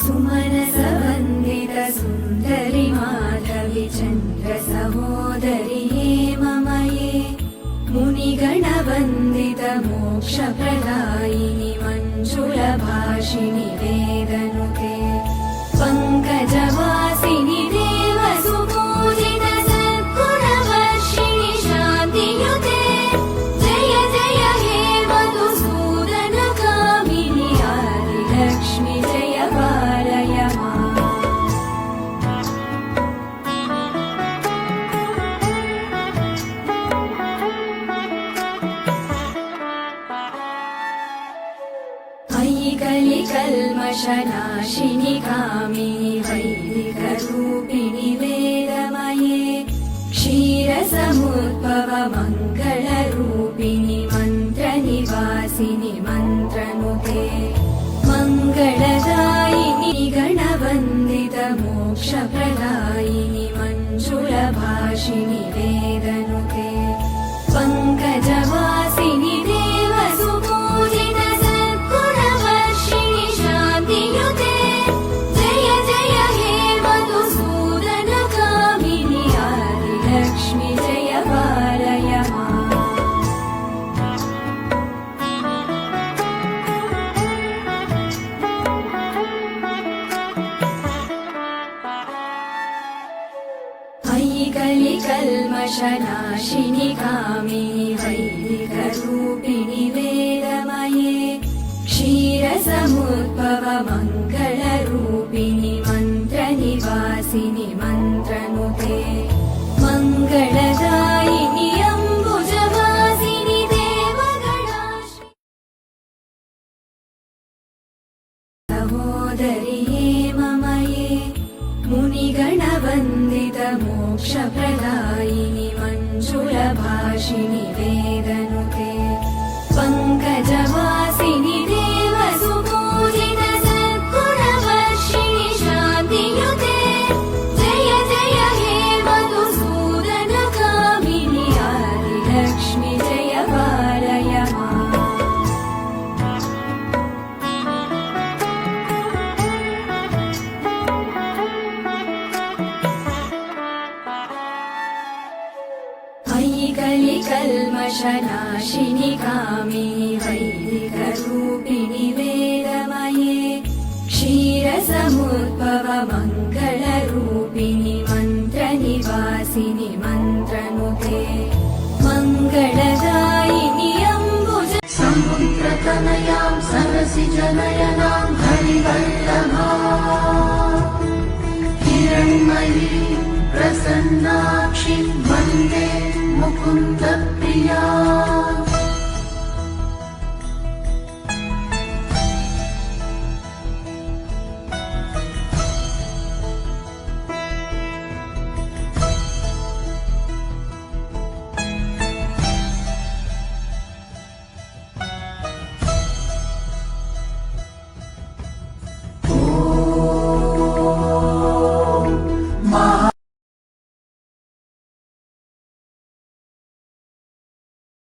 सुमनसवन्दित सुन्दरि माधवि चन्द्र सहोदरि हेममये मुनिगणवन्दित मोक्षप्रदायिनि मञ्जुलभाषिणि वेदनुते पङ्कजवासिनि देवसुपूजित सद्गुणवर्षिणि शान्तियुते जय जय हे मधुसूदनकामिनि आदिलक्ष्मि जय पालय माम्। अयि कलिकल्मषनाशिनि कामिनि वैदिकरूपिणि वेदमये क्षीरसमुद्भव मङ्गलरूपिणि मन्त्रनिवासिनि मन्त्रनुते मङ्गलदायिनि गणवन्दित मोक्षप्रदायिनि मञ्जुलभाषिणि वेदनुते पङ्कजवासिनि देवसुपूजित सद्गुणवर्षिणि शान्तियुते जय जय हे मधुसूदनकामिनि आदिलक्ष्मि जय पालय माम्। अयि कलिकल्मषनाशिनि कामिनि वैदिकरूपिणि वेदमये क्षीरसमुद्भव मङ्गलरूपिणि मन्त्रनिवासिनि मन्त्रनुते मङ्गलदायिनि अम्बुजवासिनि देवगणाश्री सहोदरि हेममये मुनिगणवन्दित मोक्षप्रदायिनि मञ्जुलभाषिणि वेदनुते पङ्कजवासिनि देवसुपूजित सद्गुणवर्षिणि शान्तियुते जय जय हे मधुसूदनकामिनि आदिलक्ष्मि जय पालय माम्। अयि कलिकल्मषनाशिनि कामिनि वैदिकरूपिणि वेदमये क्षीरसमुद्भव मङ्गलरूपिणि मन्त्रनिवासिनि मन्त्रनुते मङ्गलदायिनि अम्बुज समुद्रतनयां सरसिजनयनां हरिवल्लभां हिरण्मयीं प्रसन्नाक्षीं वन्दे मुकुन्दप्रियाम्।